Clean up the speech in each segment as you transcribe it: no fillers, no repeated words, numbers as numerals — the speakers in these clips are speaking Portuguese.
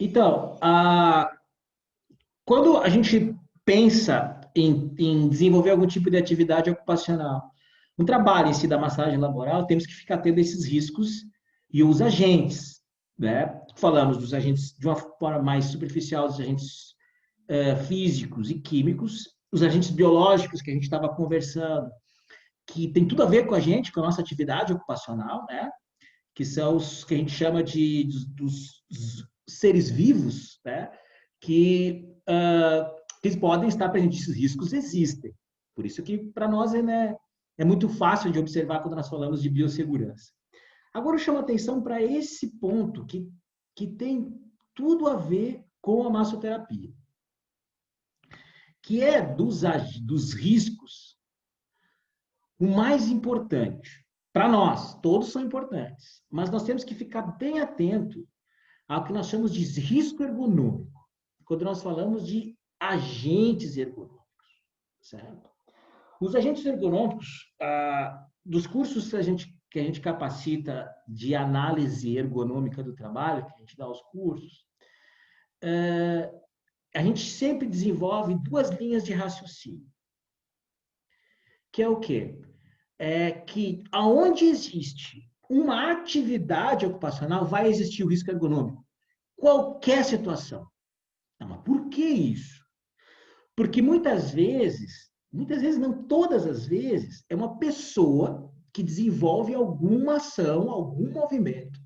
Então, quando a gente pensa em desenvolver algum tipo de atividade ocupacional, um trabalho em si da massagem laboral, temos que ficar tendo esses riscos e os agentes, né? Falamos dos agentes de uma forma mais superficial, dos agentes físicos e químicos, os agentes biológicos que a gente estava conversando, que tem tudo a ver com a gente, com a nossa atividade ocupacional, né? Que são os que a gente chama dos seres vivos, né? Que podem estar presentes, esses riscos existem. Por isso que, para nós, né, é muito fácil de observar quando nós falamos de biossegurança. Agora, eu chamo a atenção para esse ponto que tem tudo a ver com a massoterapia, que é dos riscos o mais importante. Para nós, todos são importantes, mas nós temos que ficar bem atento ao que nós chamamos de risco ergonômico, quando nós falamos de agentes ergonômicos, certo? Os agentes ergonômicos, dos cursos que a gente capacita de análise ergonômica do trabalho, que a gente dá os cursos, a gente sempre desenvolve duas linhas de raciocínio, que é o quê? É que aonde existe uma atividade ocupacional, vai existir o risco ergonômico. Qualquer situação. Não, mas por que isso? Porque muitas vezes não todas as vezes, é uma pessoa que desenvolve alguma ação, algum movimento.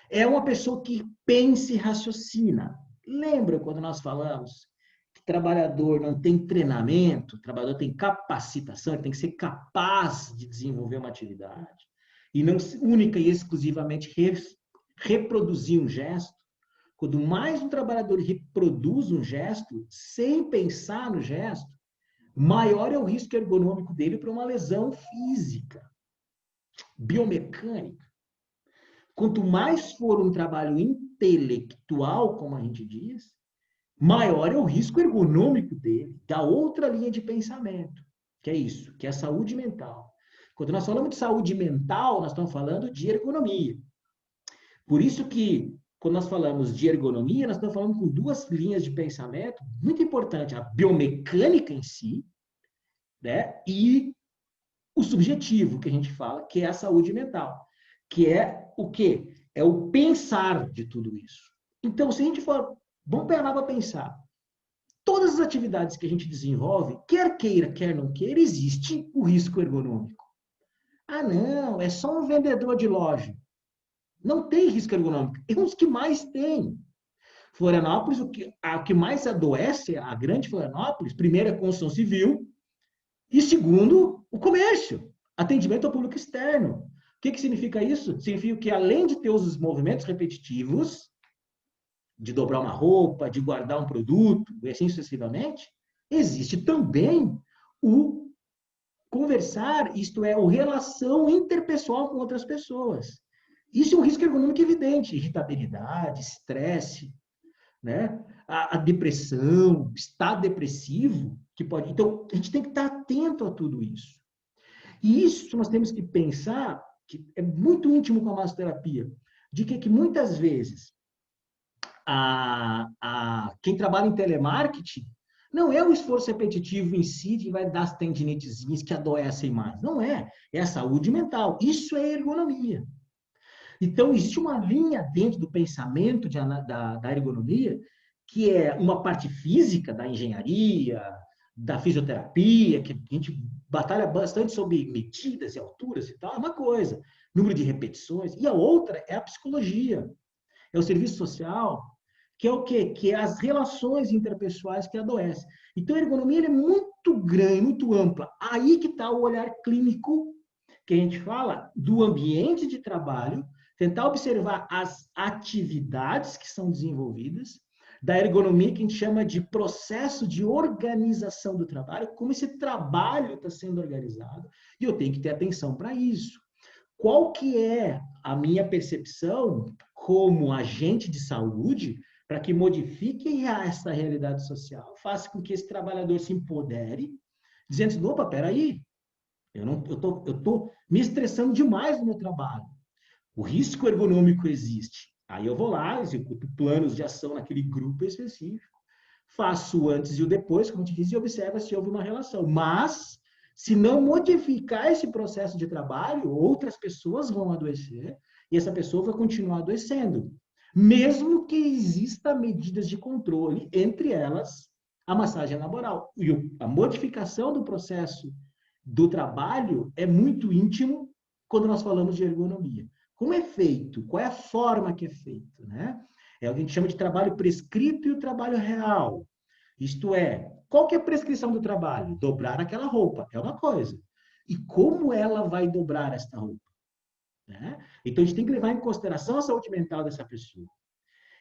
É uma pessoa que pensa e raciocina. Lembra quando nós falamos que o trabalhador não tem treinamento, o trabalhador tem capacitação, ele tem que ser capaz de desenvolver uma atividade e não única e exclusivamente reproduzir um gesto. Quanto mais um trabalhador reproduz um gesto sem pensar no gesto, maior é o risco ergonômico dele para uma lesão física, biomecânica. Quanto mais for um trabalho intelectual, como a gente diz, maior é o risco ergonômico dele, da outra linha de pensamento, que é isso, que é a saúde mental. Quando nós falamos de saúde mental, nós estamos falando de ergonomia. Por isso que, quando nós falamos de ergonomia, nós estamos falando com duas linhas de pensamento muito importantes, a biomecânica em si, né, e o subjetivo que a gente fala, que é a saúde mental, que é o quê? É o pensar de tudo isso. Então, se a gente for, vamos pegar para pensar, todas as atividades que a gente desenvolve, quer queira, quer não queira, existe o risco ergonômico. Ah, não, é só um vendedor de loja. Não tem risco ergonômico. É um dos que mais tem. Florianópolis, o que mais adoece, a grande Florianópolis, primeiro é a construção civil, e segundo, o comércio, atendimento ao público externo. O que significa isso? Significa que, além de ter os movimentos repetitivos, de dobrar uma roupa, de guardar um produto, e assim sucessivamente, existe também o conversar, isto é, a relação interpessoal com outras pessoas. Isso é um risco ergonômico evidente, irritabilidade, estresse, né? A depressão, estado depressivo, que pode. Então, a gente tem que estar atento a tudo isso. E isso nós temos que pensar, que é muito íntimo com a massoterapia, de que muitas vezes quem trabalha em telemarketing não é o esforço repetitivo em si que vai dar as tendinitezinhas que adoecem mais. Não é. É a saúde mental. Isso é ergonomia. Então, existe uma linha dentro do pensamento da ergonomia, que é uma parte física da engenharia, da fisioterapia, que a gente batalha bastante sobre medidas e alturas e tal, é uma coisa. Número de repetições. E a outra é a psicologia. É o serviço social, que é o quê? Que é as relações interpessoais que adoecem. Então, a ergonomia é muito grande, muito ampla. Aí que está o olhar clínico, que a gente fala, do ambiente de trabalho, tentar observar as atividades que são desenvolvidas, da ergonomia que a gente chama de processo de organização do trabalho, como esse trabalho está sendo organizado, e eu tenho que ter atenção para isso. Qual que é a minha percepção como agente de saúde para que modifique essa realidade social, faça com que esse trabalhador se empodere, dizendo assim, opa, peraí, eu tô me estressando demais no meu trabalho. O risco ergonômico existe. Aí eu vou lá, executo planos de ação naquele grupo específico, faço o antes e o depois, como te disse, e observa se houve uma relação. Mas, se não modificar esse processo de trabalho, outras pessoas vão adoecer e essa pessoa vai continuar adoecendo. Mesmo que exista medidas de controle, entre elas a massagem laboral. E a modificação do processo do trabalho é muito íntimo quando nós falamos de ergonomia. Como é feito? Qual é a forma que é feito? Né? É o que a gente chama de trabalho prescrito e o trabalho real. Isto é, qual que é a prescrição do trabalho? Dobrar aquela roupa, é uma coisa. E como ela vai dobrar esta roupa? Né? Então, a gente tem que levar em consideração a saúde mental dessa pessoa.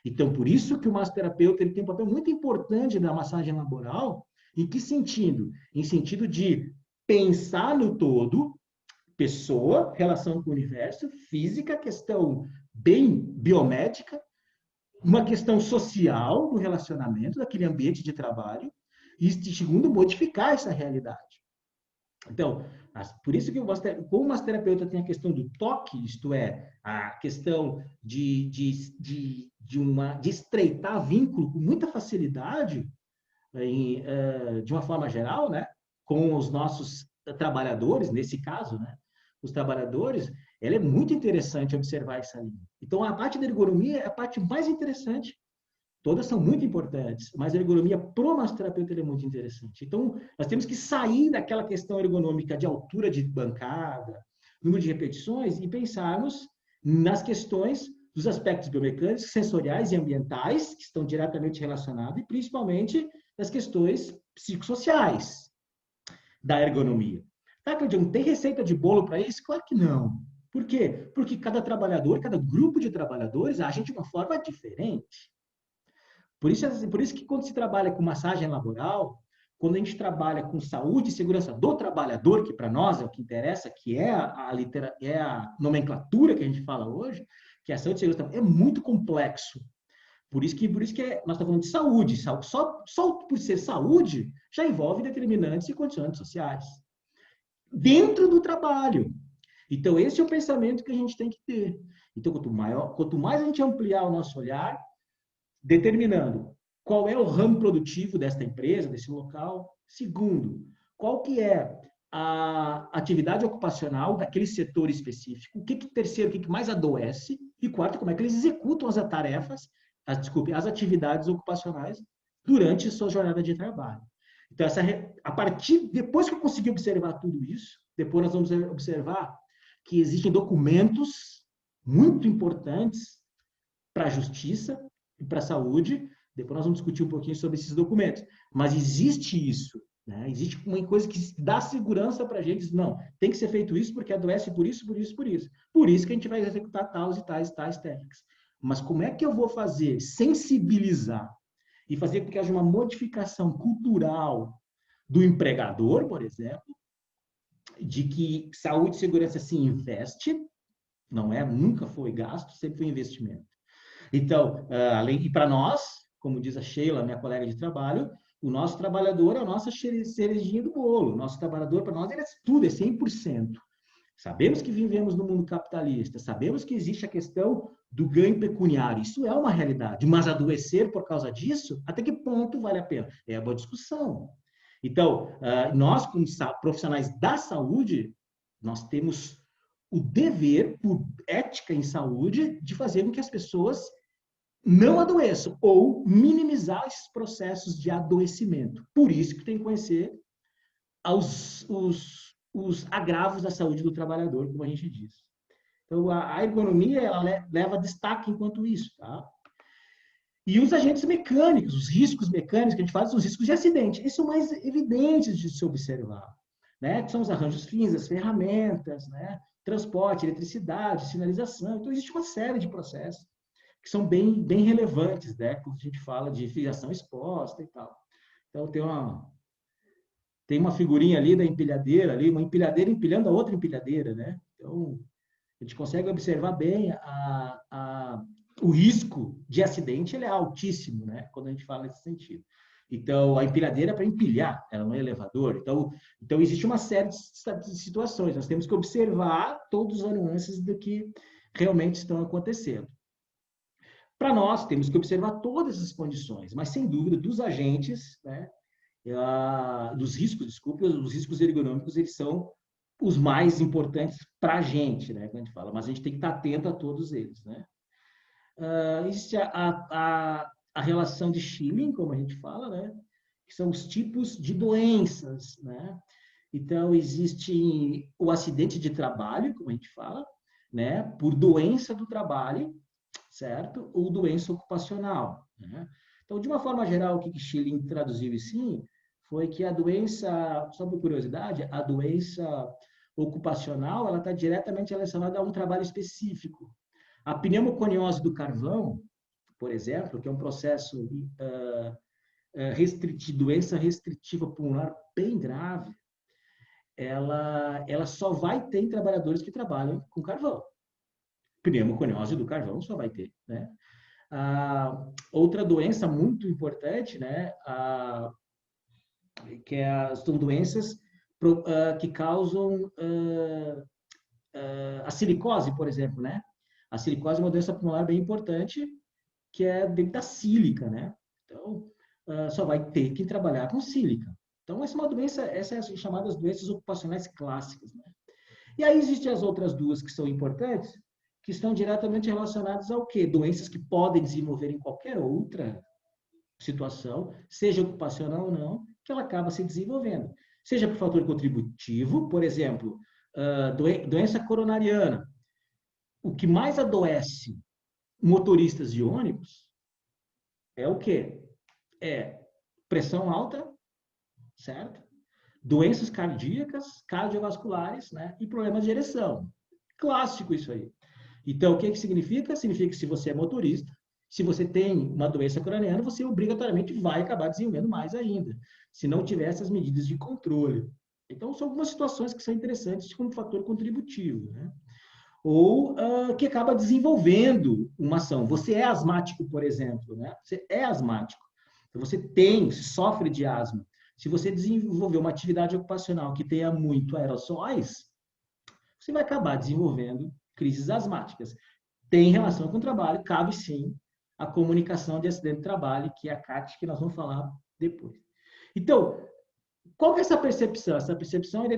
Então, por isso que o massoterapeuta ele tem um papel muito importante na massagem laboral. Em que sentido? Em sentido de pensar no todo, pessoa, relação com o universo, física, questão bem biomédica, uma questão social do relacionamento, daquele ambiente de trabalho, e segundo, modificar essa realidade. Então, por isso que como o massoterapeuta tem a questão do toque, isto é, a questão de estreitar vínculo com muita facilidade, de uma forma geral, né, com os nossos trabalhadores, nesse caso, né, os trabalhadores, ela é muito interessante observar essa linha. Então, a parte da ergonomia é a parte mais interessante. Todas são muito importantes, mas a ergonomia pro massoterapeuta é muito interessante. Então, nós temos que sair daquela questão ergonômica de altura de bancada, número de repetições, e pensarmos nas questões dos aspectos biomecânicos, sensoriais e ambientais, que estão diretamente relacionados, e principalmente das questões psicossociais da ergonomia. Tá, Claudio, não tem receita de bolo para isso? Claro que não. Por quê? Porque cada trabalhador, cada grupo de trabalhadores age de uma forma diferente. Por isso que quando se trabalha com massagem laboral, quando a gente trabalha com saúde e segurança do trabalhador, que para nós é o que interessa, que é a nomenclatura que a gente fala hoje, que é a saúde e segurança, é muito complexo. Por isso que nós estamos falando de saúde. Só por ser saúde, já envolve determinantes e condicionantes sociais. Dentro do trabalho. Então, esse é o pensamento que a gente tem que ter. Então, quanto mais a gente ampliar o nosso olhar, determinando qual é o ramo produtivo desta empresa, desse local. Segundo, qual que é a atividade ocupacional daquele setor específico. Terceiro, o que mais adoece. E quarto, como é que eles executam as tarefas, as atividades ocupacionais durante sua jornada de trabalho. Então, depois que eu conseguir observar tudo isso, depois nós vamos observar que existem documentos muito importantes para a justiça e para a saúde. Depois nós vamos discutir um pouquinho sobre esses documentos. Mas existe isso, né? Existe uma coisa que dá segurança para a gente. Não, tem que ser feito isso porque adoece por isso, por isso, por isso. Por isso que a gente vai executar tais e tais técnicas. Mas como é que eu vou fazer? Sensibilizar e fazer com que haja uma modificação cultural do empregador, por exemplo, de que saúde e segurança se investe, não é? Nunca foi gasto, sempre foi investimento. Então, e para nós, como diz a Sheila, minha colega de trabalho, o nosso trabalhador é a nossa cerejinha do bolo. O nosso trabalhador, para nós, ele é tudo, é 100%. Sabemos que vivemos no mundo capitalista, sabemos que existe a questão do ganho pecuniário. Isso é uma realidade, mas adoecer por causa disso, até que ponto vale a pena? É uma discussão. Então, nós, como profissionais da saúde, nós temos o dever, por ética em saúde, de fazer com que as pessoas não adoeçam ou minimizar esses processos de adoecimento. Por isso que tem que conhecer os agravos da saúde do trabalhador, como a gente diz. Então, a ergonomia ela leva destaque enquanto isso, tá? E os agentes mecânicos, os riscos mecânicos que a gente fala, são os riscos de acidente. Esses são mais evidentes de se observar, né? Que são os arranjos fins, as ferramentas, né? Transporte, eletricidade, sinalização. Então, existe uma série de processos que são bem relevantes, né? Quando a gente fala de fiação exposta e tal. Então, tem uma figurinha ali da empilhadeira, ali, uma empilhadeira empilhando a outra empilhadeira, né? Então, a gente consegue observar bem o risco de acidente, ele é altíssimo, né? Quando a gente fala nesse sentido. Então, a empilhadeira é para empilhar, ela não é elevador. Então, existe uma série de situações. Nós temos que observar todas as nuances do que realmente estão acontecendo. Para nós, temos que observar todas as condições, mas, sem dúvida, dos agentes, né, dos riscos, desculpe, os riscos ergonômicos, eles são os mais importantes para a gente, né, quando a gente fala, mas a gente tem que estar atento a todos eles, né. Existe a relação de Schilling, como a gente fala, né, que são os tipos de doenças, né. Então, existe o acidente de trabalho, como a gente fala, né, por doença do trabalho, certo? Ou doença ocupacional, né? Então, de uma forma geral, o que Schilling traduziu assim foi que a doença, só por curiosidade, a doença ocupacional, ela está diretamente relacionada a um trabalho específico. A pneumoconiose do carvão, por exemplo, que é um processo doença restritiva pulmonar bem grave, ela só vai ter em trabalhadores que trabalham com carvão. Pneumoconiose do carvão só vai ter, né? Outra doença muito importante, né? São doenças que causam a silicose, por exemplo, né? A silicose é uma doença pulmonar bem importante, que é dentro da sílica, né? Então, só vai ter que trabalhar com sílica. Então, essa é uma doença, essas são chamadas doenças ocupacionais clássicas, né? E aí existem as outras duas que são importantes, que estão diretamente relacionadas ao quê? Doenças que podem desenvolver em qualquer outra situação, seja ocupacional ou não, que ela acaba se desenvolvendo. Seja por fator contributivo, por exemplo, doença coronariana. O que mais adoece motoristas de ônibus é o quê? É pressão alta, certo? Doenças cardíacas, cardiovasculares, né? E problemas de ereção. Clássico isso aí. Então, o que significa? Significa que se você é motorista, se você tem uma doença coronariana, você obrigatoriamente vai acabar desenvolvendo mais ainda, se não tiver essas medidas de controle. Então, são algumas situações que são interessantes como fator contributivo, né? Ou que acaba desenvolvendo uma ação. Você é asmático, por exemplo, né? Você é asmático. Então, você sofre de asma. Se você desenvolver uma atividade ocupacional que tenha muito aerossóis, você vai acabar desenvolvendo crises asmáticas. Tem relação com o trabalho, cabe sim a comunicação de acidente de trabalho, que é a CAT, que nós vamos falar depois. Então, qual que é essa percepção? Essa percepção é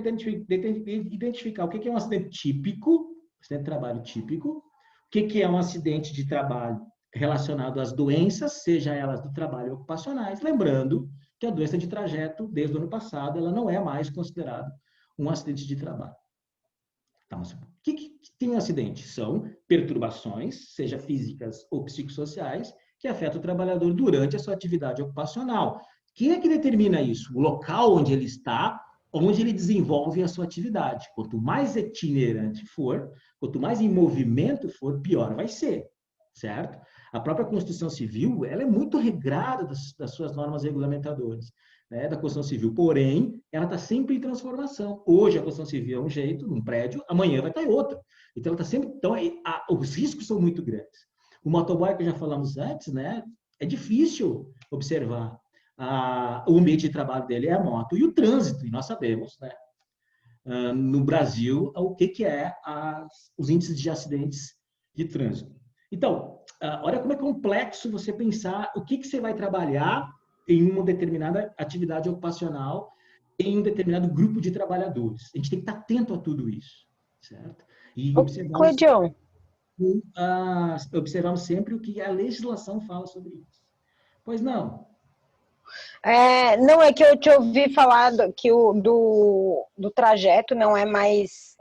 identificar o que é um acidente típico, acidente de trabalho típico, o que é um acidente de trabalho relacionado às doenças, seja elas do trabalho ocupacionais, lembrando que a doença de trajeto, desde o ano passado, ela não é mais considerada um acidente de trabalho. Tá, mas o que tem um acidente? São perturbações, seja físicas ou psicossociais, que afetam o trabalhador durante a sua atividade ocupacional. Quem é que determina isso? O local onde ele está, onde ele desenvolve a sua atividade. Quanto mais itinerante for, quanto mais em movimento for, pior vai ser, certo? A própria Constituição Civil, ela é muito regrada das suas normas regulamentadoras, né, da Constituição Civil. Porém, ela está sempre em transformação. Hoje a Constituição Civil é um jeito, num prédio, amanhã vai estar em outro. Então, ela está sempre. Então, os riscos são muito grandes. O motoboy, que já falamos antes, né, é difícil observar. O ambiente de trabalho dele é a moto e o trânsito, e nós sabemos, né, no Brasil, o que é os índices de acidentes de trânsito. Então, olha como é complexo você pensar o que você vai trabalhar em uma determinada atividade ocupacional, em um determinado grupo de trabalhadores. A gente tem que estar atento a tudo isso, certo? E observamos sempre o que a legislação fala sobre isso. Pois não? Não, é que eu te ouvi falar que do trajeto não é mais.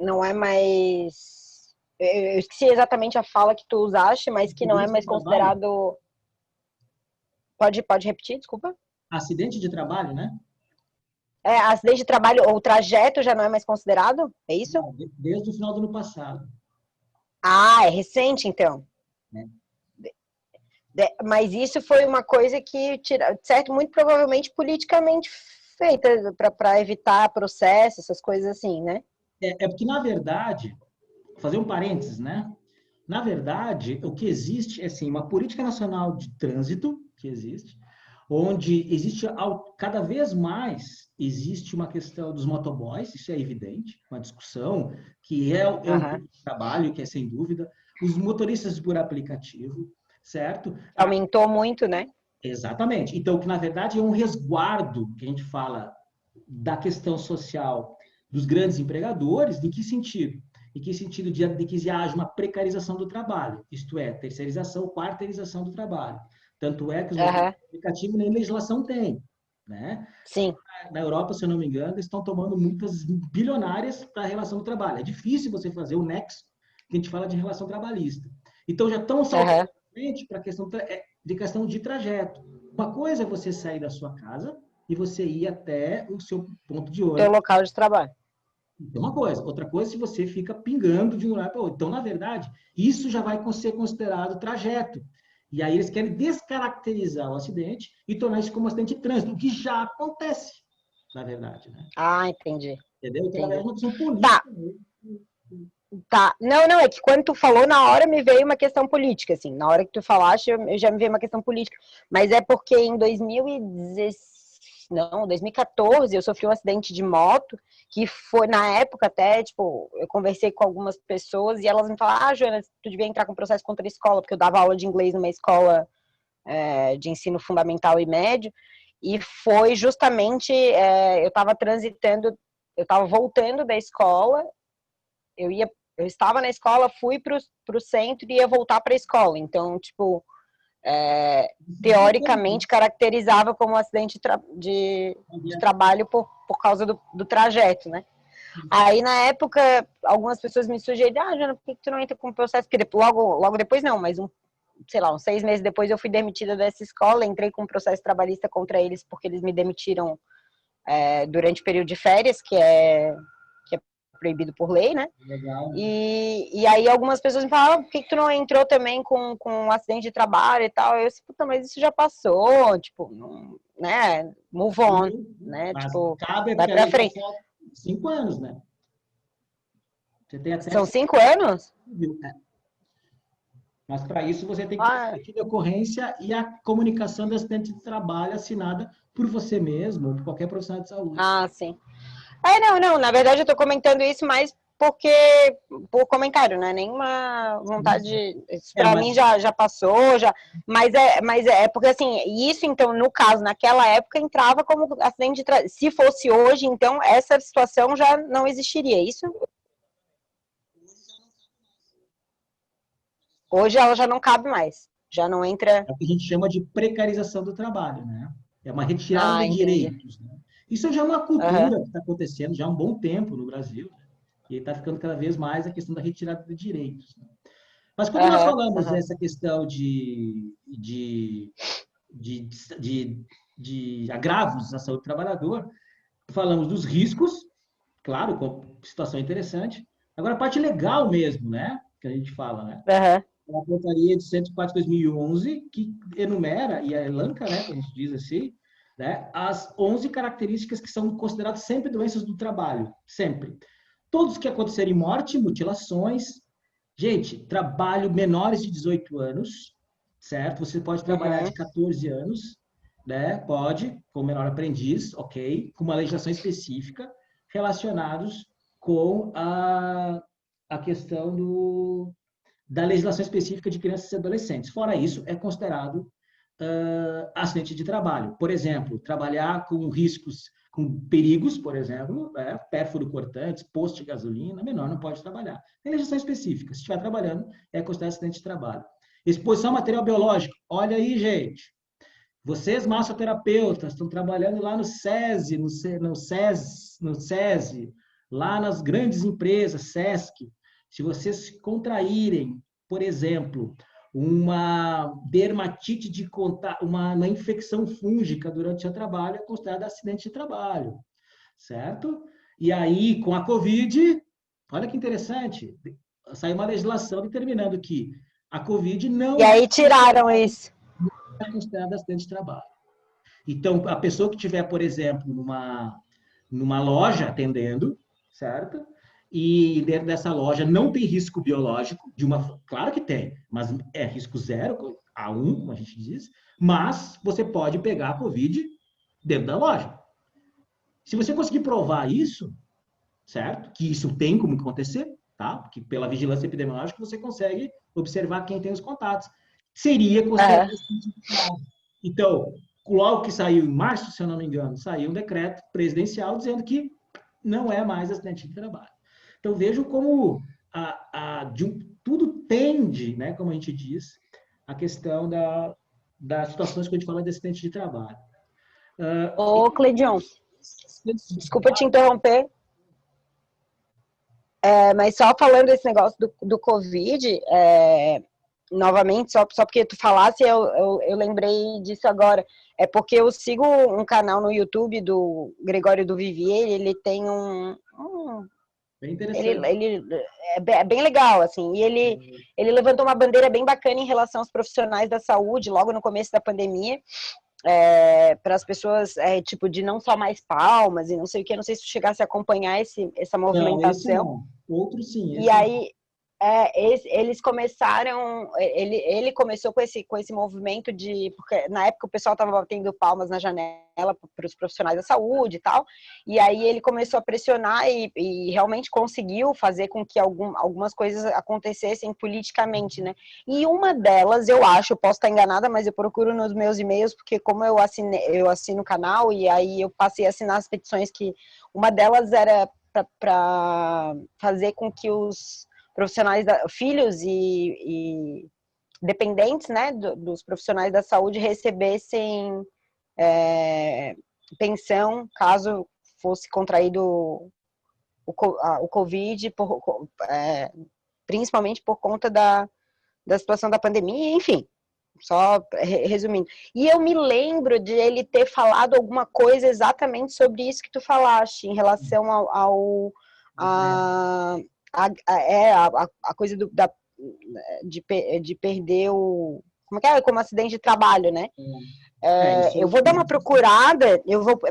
Eu esqueci exatamente a fala que tu usaste, mas que não é mais considerado. Pode repetir, desculpa? Acidente de trabalho, né? Acidente de trabalho, ou o trajeto já não é mais considerado? É isso? Não, desde o final do ano passado. É recente, então. Mas isso foi uma coisa que, certo, muito provavelmente politicamente feita para evitar processo, essas coisas assim, né? Porque, na verdade, fazer um parênteses, né? Na verdade, o que existe é assim, uma política nacional de trânsito que existe, onde existe cada vez mais existe uma questão dos motoboys, isso é evidente, uma discussão que é um trabalho que é sem dúvida, os motoristas por aplicativo, certo? Aumentou muito, né? Exatamente. Então, que na verdade é um resguardo que a gente fala da questão social dos grandes empregadores, em que sentido? Em que sentido de que haja uma precarização do trabalho, isto é, terceirização, quarteirização do trabalho. Tanto é que os movimentos aplicativos nem legislação têm, né? Sim. Na Europa, se eu não me engano, eles estão tomando multas bilionárias para a relação do trabalho. É difícil você fazer o nexo que a gente fala de relação trabalhista. Então, já estão saltando para a questão de trajeto. Uma coisa é você sair da sua casa e você ir até o seu ponto de Teu ônibus. local de trabalho. É uma coisa. Outra coisa é se você fica pingando de um lugar para outro. Então, na verdade, isso já vai ser considerado trajeto. E aí eles querem descaracterizar o acidente e tornar isso como um acidente de trânsito, o que já acontece, na verdade. Né? Ah, entendi. Entendeu? Então, na verdade, é uma questão Tá. política mesmo. Tá. Não, é que quando tu falou, na hora me veio uma questão política, assim. Na hora que tu falaste, eu já me veio uma questão política. Mas é porque em 2014, eu sofri um acidente de moto, que foi, na época até, tipo, eu conversei com algumas pessoas e elas me falaram, Joana, tu devia entrar com processo contra a escola, porque eu dava aula de inglês numa escola de ensino fundamental e médio, e foi justamente, eu estava transitando, eu estava voltando da escola, eu estava na escola, fui para o centro e ia voltar para a escola. Então, tipo, teoricamente caracterizava como um acidente de trabalho por causa do trajeto, né? Aí, na época, algumas pessoas me sugeriram, Jana, por que tu não entra com o processo? Porque logo depois não, mas sei lá, uns 6 meses depois eu fui demitida dessa escola, entrei com um processo trabalhista contra eles porque eles me demitiram durante o período de férias, que é proibido por lei, né? Legal. E aí algumas pessoas me falavam, por que tu não entrou também com um acidente de trabalho e tal? Eu disse, puta, mas isso já passou, tipo, não, né? Move on, né? Mas tipo, cabe vai pra frente. 5 anos, né? Você tem até São 5 anos? Mas para isso você tem que ter a de ocorrência e a comunicação do acidente de trabalho assinada por você mesmo ou por qualquer profissional de saúde. Ah, sim. Não, na verdade eu tô comentando isso mais porque por comentário, né? Nenhuma vontade. Para mim já passou, mas é porque assim, isso então, no caso, naquela época, entrava como acidente de se fosse hoje, então essa situação já não existiria, isso? Hoje ela já não cabe mais. Já não entra. É o que a gente chama de precarização do trabalho, né? É uma retirada de Entendi. direitos. Né? Isso já é uma cultura que está acontecendo já há um bom tempo no Brasil. Né? E está ficando cada vez mais a questão da retirada de direitos. Né? Mas quando nós falamos dessa questão de agravos à saúde do trabalhador, falamos dos riscos, claro, com situação interessante. Agora, a parte legal mesmo, né? Que a gente fala, né? A portaria de 104 de 2011, que enumera, e elenca, né, como a gente diz assim, né, as 11 características que são consideradas sempre doenças do trabalho, sempre. Todos que acontecerem morte, mutilações, gente, trabalho menores de 18 anos, certo? Você pode trabalhar de 14 anos, né? Pode, como menor aprendiz, ok, com uma legislação específica, relacionados com a questão da legislação específica de crianças e adolescentes. Fora isso, é considerado acidente de trabalho. Por exemplo, trabalhar com riscos, com perigos, por exemplo, pérfuro cortantes, posto de gasolina, menor não pode trabalhar. Tem legislação específica. Se estiver trabalhando, é considerado acidente de trabalho. Exposição a material biológico. Olha aí, gente. Vocês, massoterapeutas, estão trabalhando lá no SESI, no SESI, lá nas grandes empresas, SESC. Se vocês contraírem, por exemplo, uma dermatite de contato, uma infecção fúngica durante o seu trabalho, é considerado acidente de trabalho, certo? E aí, com a Covid, olha que interessante, saiu uma legislação determinando que a Covid não... E aí tiraram isso. É considerado acidente de trabalho. Então, a pessoa que tiver, por exemplo, numa loja atendendo, certo? E dentro dessa loja não tem risco biológico, claro que tem, mas é risco 0 a 1, como a gente diz, mas você pode pegar a Covid dentro da loja. Se você conseguir provar isso, certo? Que isso tem como acontecer, tá? Porque pela vigilância epidemiológica você consegue observar quem tem os contatos. seria considerado acidente de trabalho. Então, logo que saiu em março, se eu não me engano, saiu um decreto presidencial dizendo que não é mais acidente de trabalho. Então, vejam como tudo tende, né, como a gente diz, a questão das situações que a gente fala de acidente de trabalho. Ô, Cleidion, desculpa te interromper, mas só falando desse negócio do Covid, novamente, só porque tu falasse, eu lembrei disso agora. É porque eu sigo um canal no YouTube do Gregório do Vivier, ele tem bem interessante. Ele é bem legal, assim, e ele levantou uma bandeira bem bacana em relação aos profissionais da saúde, logo no começo da pandemia, para as pessoas, tipo, de não só mais palmas e não sei o que, não sei se tu chegasse a acompanhar essa Não, esse movimentação. não. Outro sim, E esse não. aí, eles começaram, ele começou com esse movimento porque na época o pessoal estava batendo palmas na janela para os profissionais da saúde e tal, e aí ele começou a pressionar e realmente conseguiu fazer com que algumas coisas acontecessem politicamente, né? E uma delas, eu acho, eu posso estar enganada, mas eu procuro nos meus e-mails, porque como eu assino o canal, e aí eu passei a assinar as petições que uma delas era para fazer com que os profissionais, filhos e dependentes, né, dos profissionais da saúde recebessem pensão caso fosse contraído o Covid, principalmente por conta da situação da pandemia, enfim, só resumindo. E eu me lembro de ele ter falado alguma coisa exatamente sobre isso que tu falaste, em relação a coisa de perder como é que é? Como acidente de trabalho, né? Isso Eu vou dar uma procurada,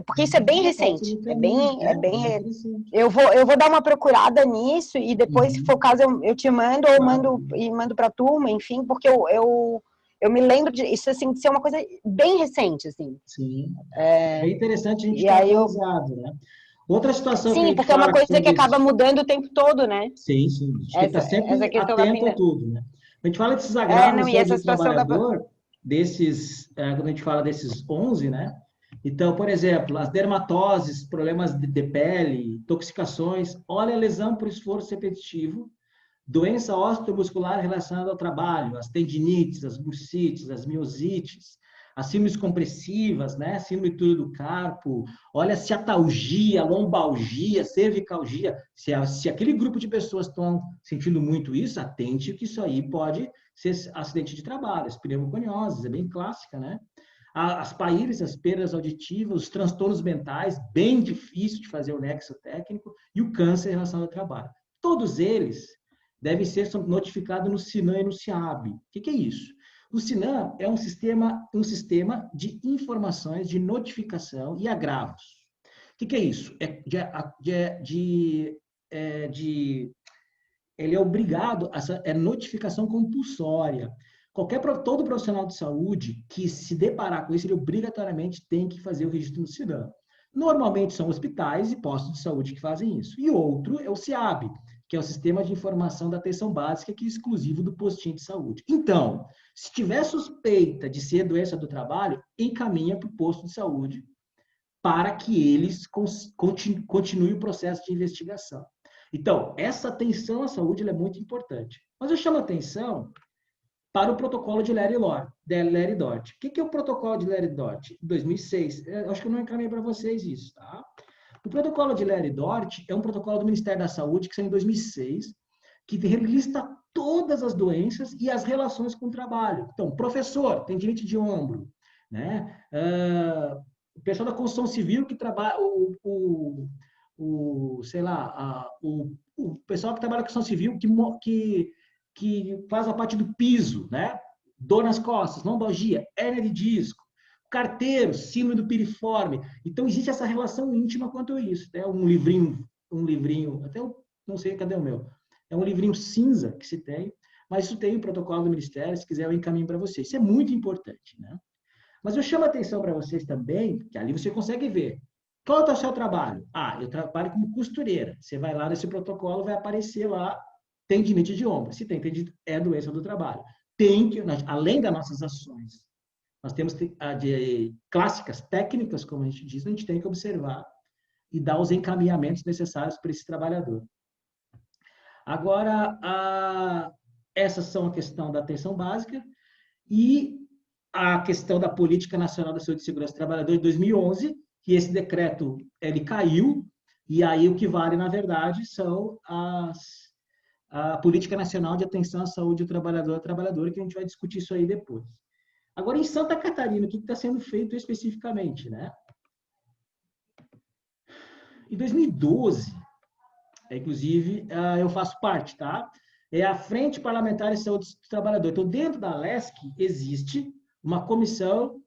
porque isso é bem pode ser recente, muito bem, bem interessante. eu vou dar uma procurada nisso e depois, se for o caso, eu te mando ou mando para a turma, enfim, porque eu me lembro de isso, assim, de ser uma coisa bem recente, assim. Sim. É bem interessante a gente E estar aí atualizado, né? Outra situação que a sim, gente porque é uma fala que coisa são que acaba desses. mudando o tempo todo, né? Sim, sim. A gente tem que estar Essa sempre questão da atento a pandemia. tudo, né? A gente fala desses agravos Não, e aí essa do situação trabalhador, quando a gente fala desses 11, né? Então, por exemplo, as dermatoses, problemas de pele, intoxicações, olha a lesão por esforço repetitivo, doença osteomuscular relacionada ao trabalho, as tendinites, as bursites, as miosites, as síndromes compressivas, né? Síndrome do carpo, olha a ciatalgia, lombalgia, cervicalgia. Se aquele grupo de pessoas estão sentindo muito isso, atente que isso aí pode ser acidente de trabalho, as pneumoconioses, é bem clássica, né? As paíris, as perdas auditivas, os transtornos mentais, bem difícil de fazer o nexo técnico, e o câncer relacionado ao trabalho. Todos eles devem ser notificados no SINAM e no SIAB. O que é isso? O SINAM é um sistema de informações de notificação e agravos. O que é isso? Ele é obrigado, é notificação compulsória. Todo profissional de saúde que se deparar com isso, ele obrigatoriamente tem que fazer o registro no SINAM. Normalmente são hospitais e postos de saúde que fazem isso. E outro é o SIAB, que é o Sistema de Informação da Atenção Básica, que é exclusivo do postinho de saúde. Então, se tiver suspeita de ser doença do trabalho, encaminha para o posto de saúde para que eles continuem o processo de investigação. Então, essa atenção à saúde é muito importante. Mas eu chamo a atenção para o protocolo de Larry Dort. O que é o protocolo de Larry Dort? 2006. Eu acho que eu não encaminhei para vocês isso, tá? O protocolo de Larry Dort é um protocolo do Ministério da Saúde que saiu em 2006, que lista todas as doenças e as relações com o trabalho. Então, professor, tendinite de ombro, né? O pessoal da construção civil que trabalha, o pessoal que trabalha com construção civil que faz a parte do piso, né? Dor nas costas, lombalgia, hérnia de disco, carteiro, síndrome do piriforme. Então, existe essa relação íntima quanto a isso. É um livrinho, até eu não sei cadê o meu. É um livrinho cinza que se tem, mas isso tem o protocolo do Ministério, se quiser eu encaminho para vocês. Isso é muito importante, né? Mas eu chamo a atenção para vocês também, que ali você consegue ver. Qual é o seu trabalho? Eu trabalho como costureira. Você vai lá nesse protocolo, vai aparecer lá tendinite de ombro. Se tem tendinite, é doença do trabalho. tem que, além das nossas ações, nós temos de clássicas técnicas, como a gente diz, a gente tem que observar e dar os encaminhamentos necessários para esse trabalhador. Agora, essas são a questão da atenção básica e a questão da Política Nacional da Saúde e Segurança do Trabalhador de 2011, que esse decreto ele caiu, e aí o que vale, na verdade, são a Política Nacional de Atenção à Saúde do Trabalhador e Trabalhadora, que a gente vai discutir isso aí depois. Agora, em Santa Catarina, o que está sendo feito especificamente, né? Em 2012, inclusive, eu faço parte, tá? É a Frente Parlamentar de Saúde do Trabalhador. Então, dentro da LESC, existe uma comissão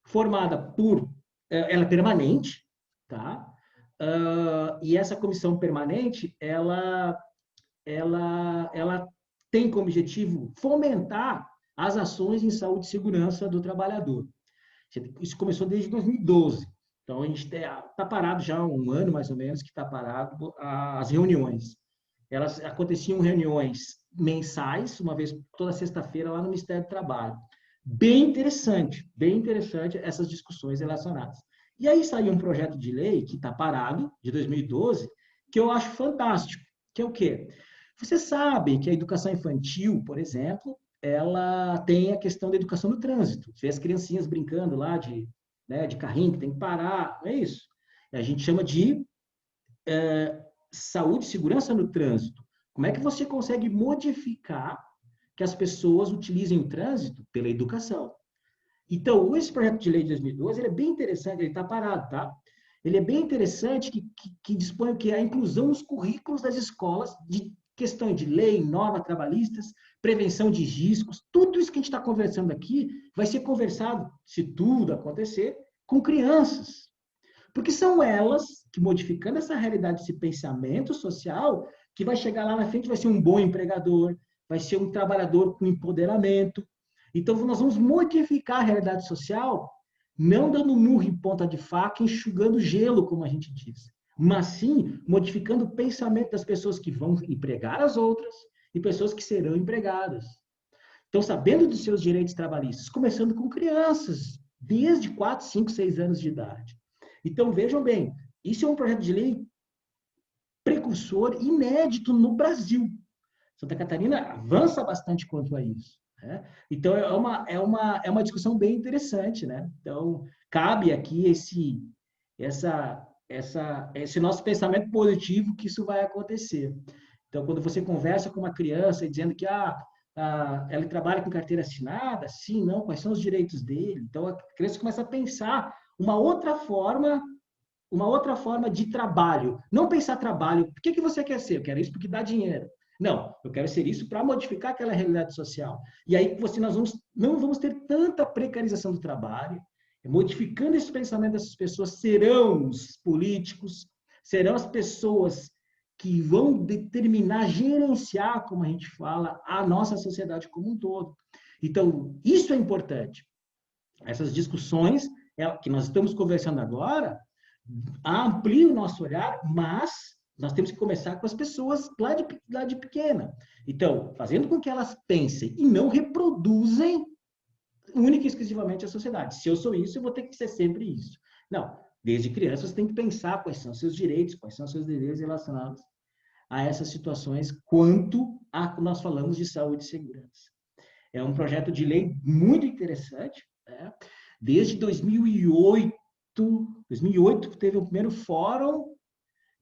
formada por... Ela é permanente, tá? E essa comissão permanente, ela tem como objetivo fomentar as ações em saúde e segurança do trabalhador. Isso começou desde 2012. Então, a gente está parado já há um ano, mais ou menos, que está parado as reuniões. Elas aconteciam reuniões mensais, uma vez toda sexta-feira, lá no Ministério do Trabalho. Bem interessante essas discussões relacionadas. E aí saiu um projeto de lei que está parado, de 2012, que eu acho fantástico, que é o quê? Você sabe que a educação infantil, por exemplo, ela tem a questão da educação no trânsito. Você vê as criancinhas brincando lá de carrinho, que tem que parar, não é isso? A gente chama de saúde e segurança no trânsito. Como é que você consegue modificar que as pessoas utilizem o trânsito pela educação? Então, esse projeto de lei de 2012, ele é bem interessante, ele está parado, tá? Ele é bem interessante que dispõe o que? A inclusão nos currículos das escolas de questão de lei, normas trabalhistas, prevenção de riscos, tudo isso que a gente está conversando aqui vai ser conversado, se tudo acontecer, com crianças. Porque são elas que, modificando essa realidade, esse pensamento social, que vai chegar lá na frente, vai ser um bom empregador, vai ser um trabalhador com empoderamento. Então, nós vamos modificar a realidade social, não dando murro em ponta de faca, enxugando gelo, como a gente diz, mas sim modificando o pensamento das pessoas que vão empregar as outras e pessoas que serão empregadas. Então, sabendo dos seus direitos trabalhistas, começando com crianças, desde 4, 5, 6 anos de idade. Então, vejam bem, isso é um projeto de lei precursor, inédito no Brasil. Santa Catarina avança bastante quanto a isso. Né? Então, é uma discussão bem interessante. Né? Então, cabe aqui esse nosso pensamento positivo que isso vai acontecer. Então, quando você conversa com uma criança dizendo que ela trabalha com carteira assinada, sim, não, quais são os direitos dele? Então, a criança começa a pensar uma outra forma de trabalho. Não pensar trabalho, por que você quer ser? Eu quero isso porque dá dinheiro. Não, eu quero ser isso para modificar aquela realidade social. E aí nós não vamos ter tanta precarização do trabalho. Modificando esse pensamento dessas pessoas, serão os políticos, serão as pessoas que vão determinar, gerenciar, como a gente fala, a nossa sociedade como um todo. Então, isso é importante. Essas discussões que nós estamos conversando agora ampliam o nosso olhar, mas nós temos que começar com as pessoas lá de pequena. Então, fazendo com que elas pensem e não reproduzem única e exclusivamente a sociedade. Se eu sou isso, eu vou ter que ser sempre isso. Não. Desde criança, você tem que pensar quais são os seus direitos, quais são os seus deveres relacionados a essas situações, quanto a nós falamos de saúde e segurança. É um projeto de lei muito interessante. Né? Desde 2008 teve o primeiro fórum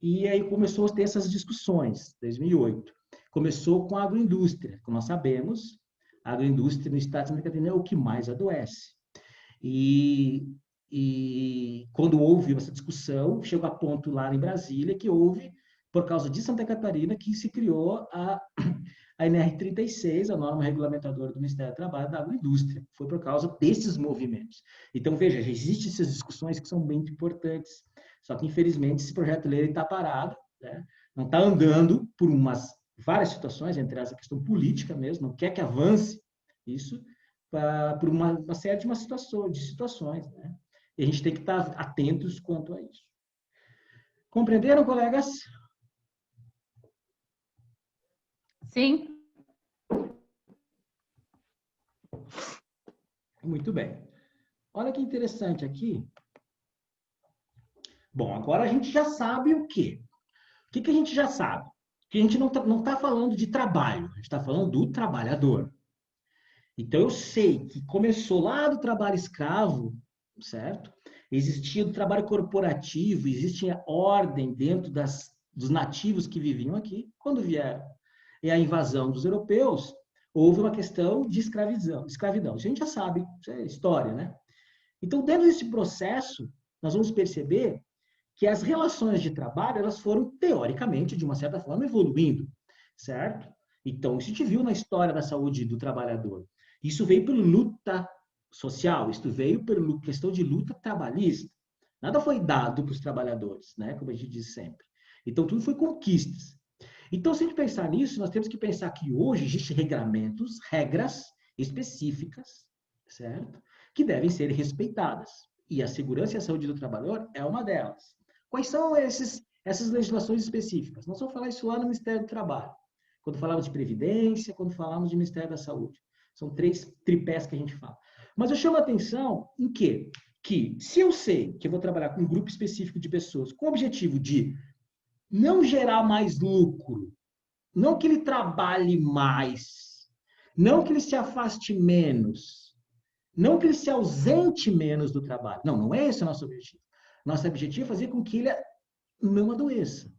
e aí começou a ter essas discussões, 2008. Começou com a agroindústria, como nós sabemos, a agroindústria no estado de Santa Catarina é o que mais adoece. E quando houve essa discussão, chegou a ponto lá em Brasília que houve, por causa de Santa Catarina, que se criou a NR36, a norma regulamentadora do Ministério do Trabalho da agroindústria. Foi por causa desses movimentos. Então, veja, já existem essas discussões que são bem importantes. Só que, infelizmente, esse projeto de lei está parado, né? Não está andando por várias situações, entre elas a questão política mesmo, não quer que avance isso, por uma série de situações. Né? E a gente tem que estar atentos quanto a isso. Compreenderam, colegas? Sim. Muito bem. Olha que interessante aqui. Bom, agora a gente já sabe o quê? O que a gente já sabe? Que a gente não tá falando de trabalho, a gente está falando do trabalhador. Então, eu sei que começou lá do trabalho escravo, certo? Existia o trabalho corporativo, existe a ordem dentro dos nativos que viviam aqui. Quando vieram a invasão dos europeus, houve uma questão de escravidão. Isso a gente já sabe, isso é história, né? Então, dentro desse processo, nós vamos perceber que as relações de trabalho, elas foram, teoricamente, de uma certa forma, evoluindo, certo? Então, isso a gente viu na história da saúde do trabalhador. Isso veio por luta social, isso veio por questão de luta trabalhista. Nada foi dado para os trabalhadores, né? Como a gente diz sempre. Então, tudo foi conquistas. Então, se a gente pensar nisso, nós temos que pensar que hoje existem regramentos, regras específicas, certo? Que devem ser respeitadas. E a segurança e a saúde do trabalhador é uma delas. Quais são essas legislações específicas? Nós vamos falar isso lá no Ministério do Trabalho. Quando falamos de Previdência, quando falamos de Ministério da Saúde. São 3 tripés que a gente fala. Mas eu chamo a atenção em quê? Que se eu sei que eu vou trabalhar com um grupo específico de pessoas com o objetivo de não gerar mais lucro, não que ele trabalhe mais, não que ele se afaste menos, não que ele se ausente menos do trabalho. Não, não é esse o nosso objetivo. Nosso objetivo é fazer com que ele não adoeça.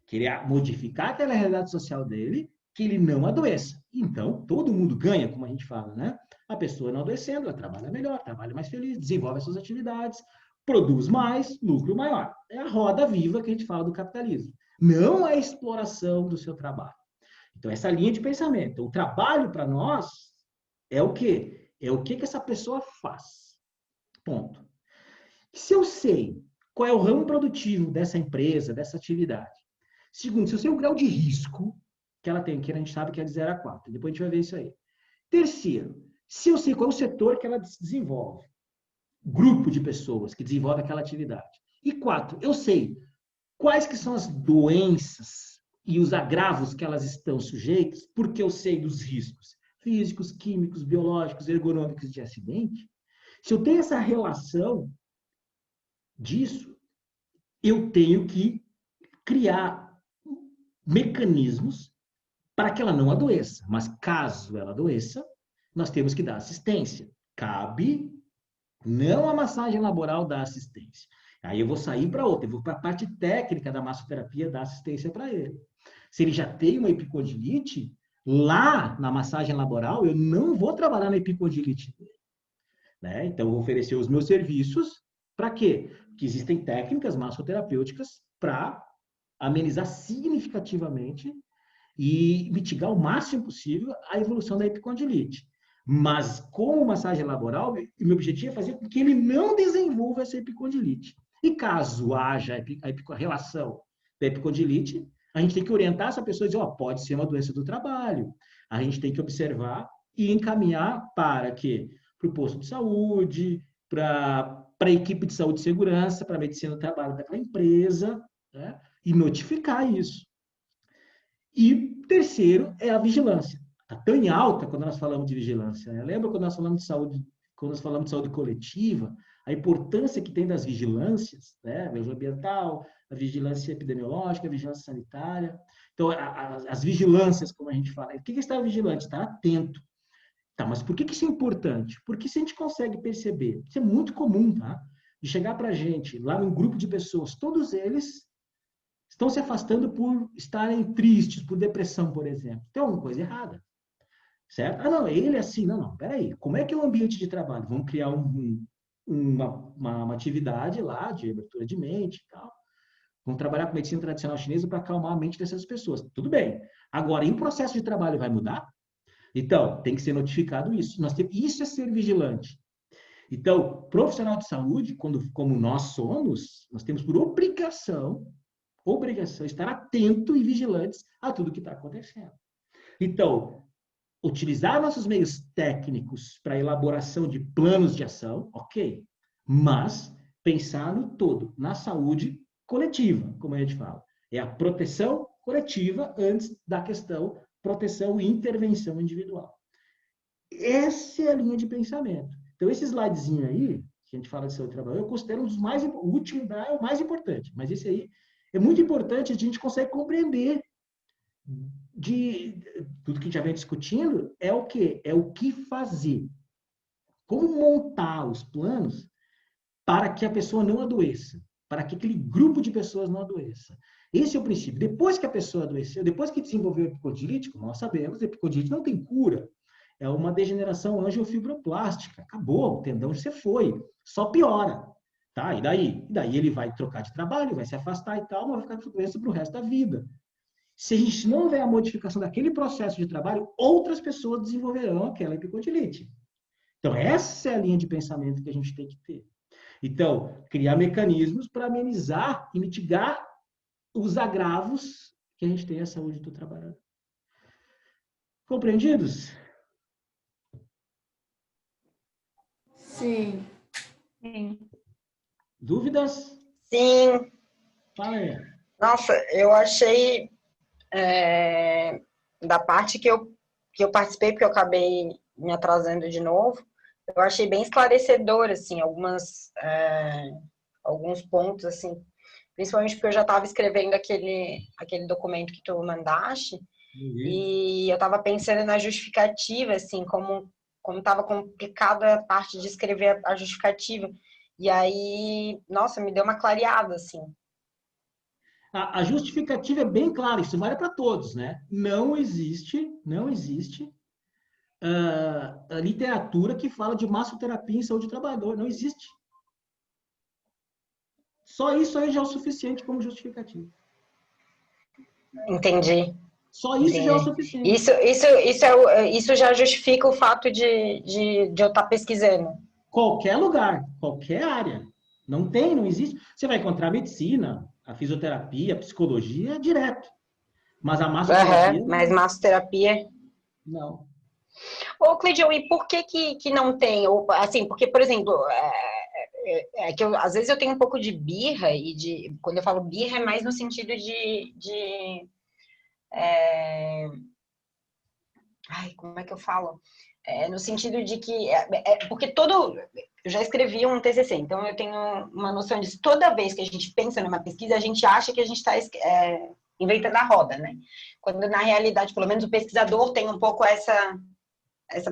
Querer modificar aquela realidade social dele, que ele não adoeça. Então, todo mundo ganha, como a gente fala, né? A pessoa não adoecendo, ela trabalha melhor, trabalha mais feliz, desenvolve as suas atividades, produz mais, lucro maior. É a roda viva que a gente fala do capitalismo. Não a exploração do seu trabalho. Então, essa linha de pensamento. O trabalho, para nós, é o quê? É o que essa pessoa faz. Ponto. Se eu sei qual é o ramo produtivo dessa empresa, dessa atividade. Segundo, se eu sei o grau de risco que ela tem, que a gente sabe que é de 0 a 4. Depois a gente vai ver isso aí. Terceiro, se eu sei qual é o setor que ela desenvolve. Grupo de pessoas que desenvolve aquela atividade. E 4, eu sei quais que são as doenças e os agravos que elas estão sujeitas, porque eu sei dos riscos físicos, químicos, biológicos, ergonômicos de acidente. Se eu tenho essa relação disso, eu tenho que criar mecanismos para que ela não adoeça. Mas caso ela adoeça, nós temos que dar assistência. Cabe não a massagem laboral da assistência. Aí eu vou sair para outra, eu vou para a parte técnica da massoterapia da assistência para ele. Se ele já tem uma epicondilite, lá na massagem laboral, eu não vou trabalhar na epicondilite dele. Né? Então, eu vou oferecer os meus serviços para quê? Porque existem técnicas massoterapêuticas para amenizar significativamente e mitigar o máximo possível a evolução da epicondilite. Mas com massagem laboral, o meu objetivo é fazer com que ele não desenvolva essa epicondilite. E caso haja a relação da epicondilite, a gente tem que orientar essa pessoa e dizer, pode ser uma doença do trabalho. A gente tem que observar e encaminhar para quê? Para o posto de saúde, para a equipe de saúde e segurança, para a medicina do trabalho daquela empresa, né? E notificar isso. E terceiro é a vigilância. Está tão em alta quando nós falamos de vigilância. Né? Lembra quando nós falamos de saúde, quando nós falamos de saúde coletiva, a importância que tem das vigilâncias, né? A vigilância ambiental, a vigilância epidemiológica, a vigilância sanitária. Então, as vigilâncias, como a gente fala, o que é estar vigilante? Estar atento. Tá, mas por que isso é importante? Porque se a gente consegue perceber, isso é muito comum, tá? De chegar para a gente, lá num grupo de pessoas, todos eles estão se afastando por estarem tristes, por depressão, por exemplo. Tem alguma coisa errada, certo? Ah, não, ele é assim. Não, não, peraí. Como é que é o ambiente de trabalho? Vamos criar uma atividade lá de abertura de mente e tal. Vamos trabalhar com medicina tradicional chinesa para acalmar a mente dessas pessoas. Tudo bem. Agora, em processo de trabalho vai mudar? Então, tem que ser notificado isso. Isso é ser vigilante. Então, profissional de saúde, como nós somos, nós temos por obrigação estar atento e vigilantes a tudo que está acontecendo. Então, utilizar nossos meios técnicos para elaboração de planos de ação, ok, mas pensar no todo, na saúde coletiva, como a gente fala. É a proteção coletiva antes da questão proteção e intervenção individual. Essa é a linha de pensamento. Então, esse slidezinho aí, que a gente fala de saúde do trabalho, eu considero um dos mais, o último é o mais importante, mas esse aí é muito importante, a gente consegue compreender de tudo que a gente já vem discutindo, é o quê? É o que fazer. Como montar os planos para que a pessoa não adoeça, para que aquele grupo de pessoas não adoeça. Esse é o princípio. Depois que a pessoa adoeceu, depois que desenvolveu epicondilite, como nós sabemos, a epicondilite não tem cura. É uma degeneração angiofibroplástica. Acabou, o tendão você foi. Só piora. Tá? E daí? E daí ele vai trocar de trabalho, vai se afastar e tal, mas vai ficar com doença para o resto da vida. Se a gente não houver a modificação daquele processo de trabalho, outras pessoas desenvolverão aquela epicondilite. Então, essa é a linha de pensamento que a gente tem que ter. Então, criar mecanismos para amenizar e mitigar os agravos que a gente tem à saúde do trabalhador. Compreendidos? Sim. Sim. Dúvidas? Sim. Fala aí. Nossa, eu achei da parte que eu participei, porque eu acabei me atrasando de novo, eu achei bem esclarecedor, assim, alguns pontos, assim, principalmente porque eu já estava escrevendo aquele documento que tu mandaste, e eu estava pensando na justificativa, assim, como estava complicada a parte de escrever a justificativa. E aí, nossa, me deu uma clareada, assim. A justificativa é bem clara, isso vale para todos, né? Não existe a literatura que fala de massoterapia em saúde do trabalhador. Não existe. Só isso aí já é o suficiente como justificativa. Entendi. Só isso já é o suficiente. Isso já justifica o fato de eu estar pesquisando. Qualquer lugar, qualquer área. Não existe. Você vai encontrar a medicina, a fisioterapia, a psicologia direto. Mas a massoterapia, Mas massoterapia... não. Ô, Cleiton, e por que não tem? Ou, assim, porque, por exemplo, que às vezes eu tenho um pouco de birra, quando eu falo birra é mais no sentido ai, como é que eu falo? No sentido de que, porque eu já escrevi um TCC, então eu tenho uma noção disso. Toda vez que a gente pensa numa pesquisa, a gente acha que a gente está inventando a roda, né? Quando, na realidade, pelo menos o pesquisador tem um pouco essa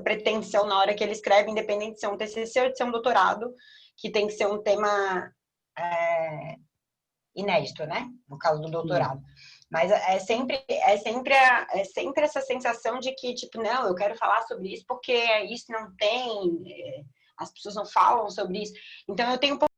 pretensão na hora que ele escreve, independente de ser um TCC ou de ser um doutorado, que tem que ser um tema inédito, né? No caso do doutorado. Sim. Mas é sempre essa sensação de que, tipo, não, eu quero falar sobre isso porque isso não tem, as pessoas não falam sobre isso. Então, eu tenho um pouco